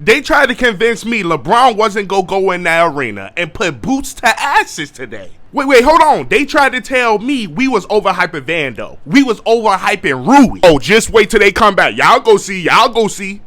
They tried to convince me LeBron wasn't gonna go in that arena and put boots to asses today. Wait, hold on. They tried to tell me we was overhyping Vando. We was overhyping Rui. Oh, just wait till they come back. Y'all go see.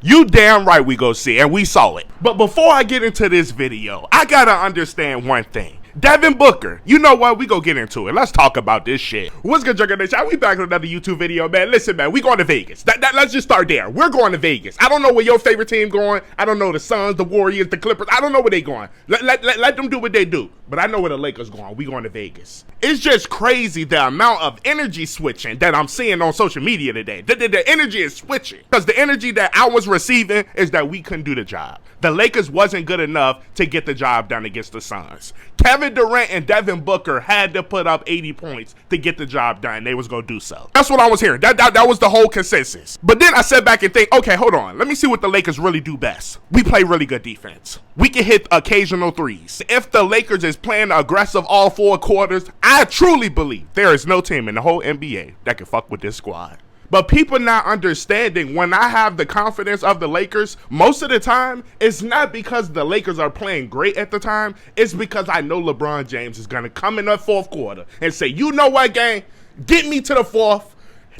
You damn right we go see, and we saw it. But before I get into this video, I gotta understand one thing. Devin Booker, you know what? We go get into it. Let's talk about this shit. What's good, Junker Nation? We back with another YouTube video, man. Listen, man, we going to Vegas. Let's just start there. We're going to Vegas. I don't know where your favorite team going. I don't know the Suns, the Warriors, the Clippers. I don't know where they going. Let them do what they do. But I know where the Lakers going. We going to Vegas. It's just crazy the amount of energy switching that I'm seeing on social media today. The energy is switching. Because the energy that I was receiving is that we couldn't do the job. The Lakers wasn't good enough to get the job done against the Suns. Kevin Durant and Devin Booker had to put up 80 points to get the job done. They was going to do so. That's what I was hearing. That was the whole consensus. But then I sat back and think, okay, hold on. Let me see what the Lakers really do best. We play really good defense. We can hit occasional threes. If the Lakers is playing aggressive all 4 quarters, I truly believe there is no team in the whole NBA that can fuck with this squad. But people not understanding, when I have the confidence of the Lakers, most of the time, it's not because the Lakers are playing great at the time. It's because I know LeBron James is going to come in the 4th quarter and say, you know what, gang? Get me to the 4th.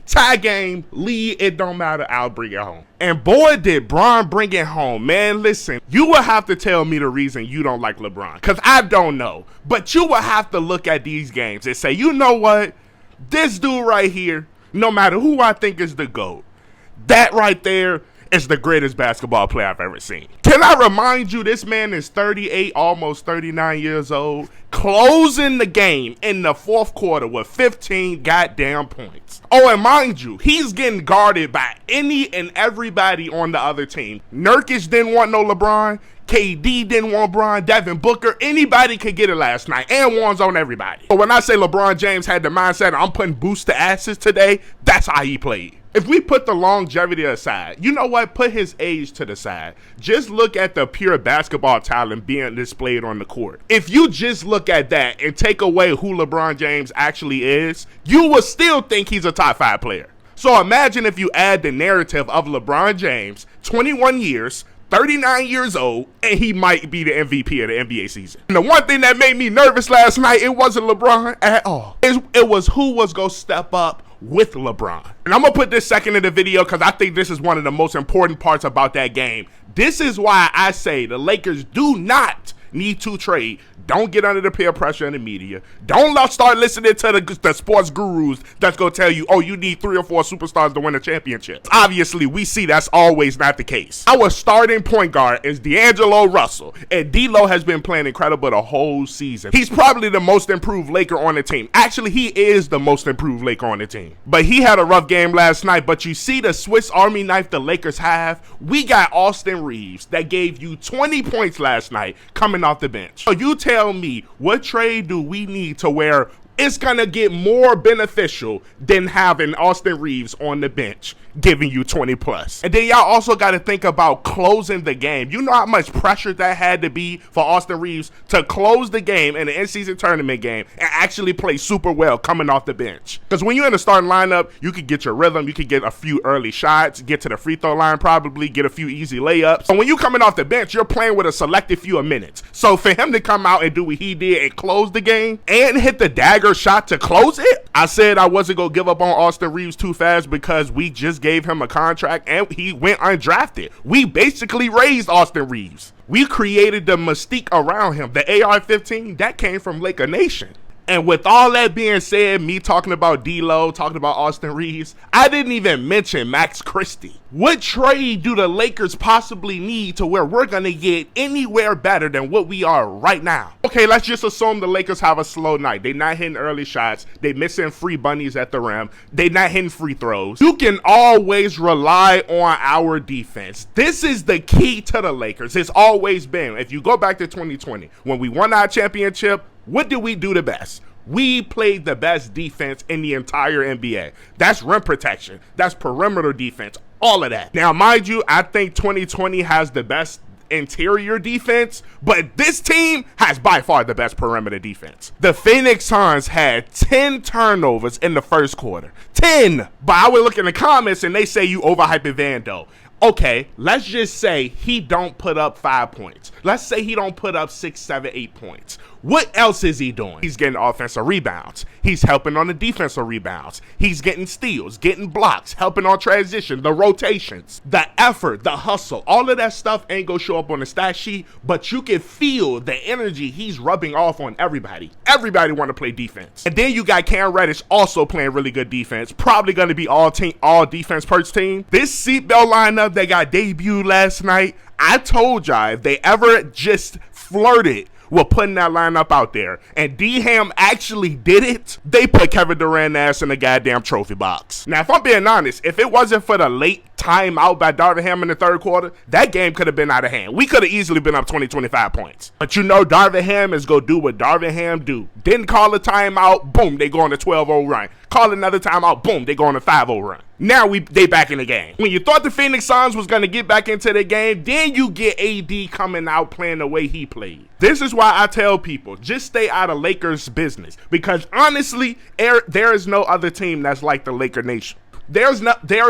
Tie game, lead, it don't matter, I'll bring it home. And boy, did Bron bring it home. Man, listen, you will have to tell me the reason you don't like LeBron, because I don't know. But you will have to look at these games and say, you know what? This dude right here, no matter who I think is the GOAT, that right there is the greatest basketball player I've ever seen. Can I remind you, this man is 38, almost 39 years old, closing the game in the 4th quarter with 15 goddamn points. Oh, and mind you, he's getting guarded by any and everybody on the other team. Nurkic didn't want no LeBron. KD didn't want LeBron. Devin Booker, anybody could get it last night, and one's on everybody. But when I say LeBron James had the mindset, I'm putting boost to asses today, that's how he played. If we put the longevity aside, you know what? Put his age to the side. Just look at the pure basketball talent being displayed on the court. If you just look at that and take away who LeBron James actually is, you will still think he's a top 5 player. So imagine if you add the narrative of LeBron James, 21 years, 39 years old, and he might be the MVP of the NBA season. And the one thing that made me nervous last night, it wasn't LeBron at all. It was who was going to step up with LeBron. And I'm going to put this second in the video because I think this is one of the most important parts about that game. This is why I say the Lakers do not need to trade. Don't get under the peer pressure in the media. Don't start listening to the sports gurus that's going to tell you, oh, you need 3 or 4 superstars to win a championship. Obviously, we see that's always not the case. Our starting point guard is D'Angelo Russell, and D'Lo has been playing incredible the whole season. He's probably the most improved Laker on the team. Actually, he is the most improved Laker on the team. But he had a rough game last night, but you see the Swiss Army knife the Lakers have? We got Austin Reeves that gave you 20 points last night coming off the bench. So you tell me, what trade do we need to where it's gonna get more beneficial than having Austin Reeves on the bench giving you 20 plus? And then y'all also got to think about closing the game. You know how much pressure that had to be for Austin Reeves to close the game in the in-season tournament game and actually play super well coming off the bench. Because when you're in the starting lineup, you could get your rhythm, you could get a few early shots, get to the free throw line probably, get a few easy layups. But when you're coming off the bench, you're playing with a selected few of minutes. So for him to come out and do what he did and close the game and hit the dagger shot to close it, I said I wasn't going to give up on Austin Reeves too fast because we just gave him a contract and he went undrafted. We basically raised Austin Reeves. We created the mystique around him. The AR-15, that came from Laker Nation. And with all that being said, me talking about D'Lo, talking about Austin Reeves, I didn't even mention Max Christie. What trade do the Lakers possibly need to where we're going to get anywhere better than what we are right now? Okay, let's just assume the Lakers have a slow night. They're not hitting early shots. They're missing free bunnies at the rim. They're not hitting free throws. You can always rely on our defense. This is the key to the Lakers. It's always been. If you go back to 2020, when we won our championship, what did we do the best? We played the best defense in the entire NBA. That's rim protection. That's perimeter defense. All of that. Now, mind you, I think 2020 has the best interior defense, but this team has by far the best perimeter defense. The Phoenix Suns had 10 turnovers in the first quarter. 10! But I would look in the comments and they say you overhyping Vando. Okay, let's just say he don't put up 5 points. Let's say he don't put up 6, 7, 8 points. What else is he doing? He's getting offensive rebounds. He's helping on the defensive rebounds. He's getting steals, getting blocks, helping on transition, the rotations, the effort, the hustle. All of that stuff ain't gonna show up on the stat sheet, but you can feel the energy he's rubbing off on everybody. Everybody want to play defense. And then you got Cam Reddish also playing really good defense. Probably gonna be all defense first team. This seatbelt lineup that got debuted last night, I told y'all if they ever just flirted with putting that lineup out there, and D-Ham actually did it, they put Kevin Durant's ass in the goddamn trophy box. Now, if I'm being honest, if it wasn't for the late timeout by Darvin Ham in the third quarter, that game could have been out of hand. We could have easily been up 20, 25 points. But you know Darvin Ham is going to do what Darvin Ham do. Didn't call a timeout, boom, they go on a 12-0 run. Call another timeout, boom, they go on a 5-0 run. Now they back in the game. When you thought the Phoenix Suns was going to get back into the game, then you get AD coming out playing the way he played. This is why I tell people, just stay out of Lakers business. Because honestly, there is no other team that's like the Laker Nation. There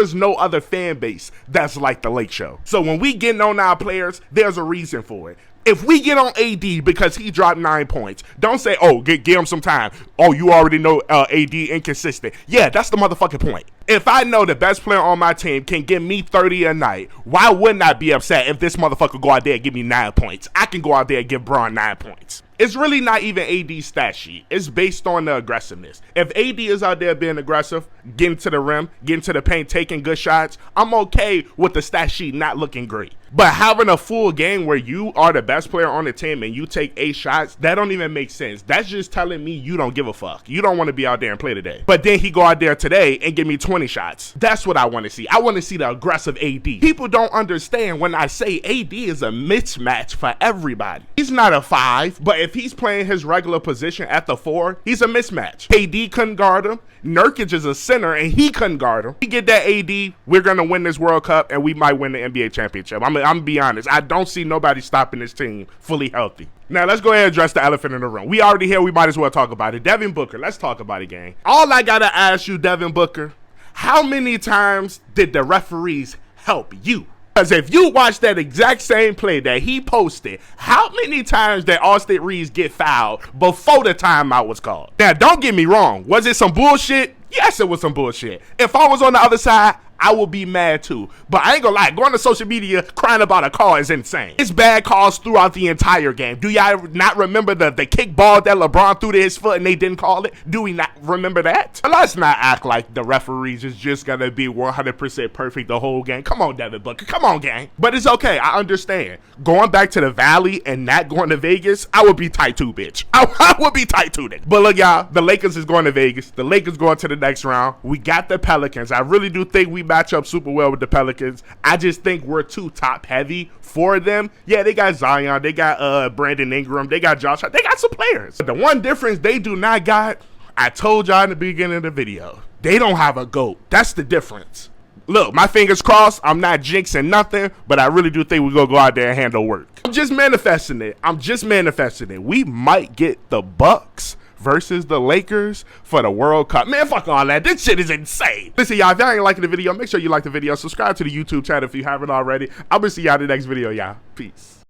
is no other fan base that's like the Lake Show. So when we getting on our players, there's a reason for it. If we get on AD because he dropped 9 points, don't say, oh, give him some time. Oh, you already know AD inconsistent. Yeah, that's the motherfucking point. If I know the best player on my team can give me 30 a night, why wouldn't I be upset if this motherfucker go out there and give me 9 points? I can go out there and give Bron 9 points. It's really not even AD's stat sheet. It's based on the aggressiveness. If AD is out there being aggressive, getting to the rim, getting to the paint, taking good shots, I'm okay with the stat sheet not looking great. But having a full game where you are the best player on the team and you take 8 shots, that don't even make sense. That's just telling me you don't give a fuck. You don't want to be out there and play today. But then he go out there today and give me 20 shots. That's what I want to see. I want to see the aggressive AD. People don't understand when I say AD is a mismatch for everybody. He's not a 5, but if he's playing his regular position at the 4, he's a mismatch. KD couldn't guard him. Nurkic is a center and he couldn't guard him. We get that AD, we're going to win this World Cup and we might win the NBA championship. I'm going to be honest. I don't see nobody stopping this team fully healthy. Now, let's go ahead and address the elephant in the room. We already here. We might as well talk about it. Devin Booker. Let's talk about it, gang. All I got to ask you, Devin Booker, how many times did the referees help you? Because if you watch that exact same play that he posted, how many times did Austin Reeves get fouled before the timeout was called? Now, don't get me wrong. Was it some bullshit? Yes, it was some bullshit. If I was on the other side, I would be mad too. But I ain't gonna lie, going to social media crying about a call is insane. It's bad calls throughout the entire game. Do y'all not remember the kick ball that LeBron threw to his foot and they didn't call it? Do we not remember that? Let's not act like the referees is just gonna be 100% perfect the whole game. Come on, Devin Booker. Come on, gang. But it's okay. I understand. Going back to the Valley and not going to Vegas, I would be tight too, bitch. I would be tight too. But look, y'all, the Lakers is going to Vegas. The Lakers going to the next round. We got the Pelicans. I really do think we match up super well with the Pelicans. I just think we're too top heavy for them. Yeah, they got Zion, they got Brandon Ingram, they got Josh, they got some players. But the one difference they do not got, I told y'all in the beginning of the video, they don't have a GOAT. That's the difference. Look, my fingers crossed. I'm not jinxing nothing, but I really do think we're going to go out there and handle work. I'm just manifesting it. We might get the Bucks versus the Lakers for the World Cup. Man, fuck all that. This shit is insane. Listen, y'all, if y'all ain't liking the video, make sure you like the video. Subscribe to the YouTube channel if you haven't already. I'm going to see y'all in the next video, y'all. Peace.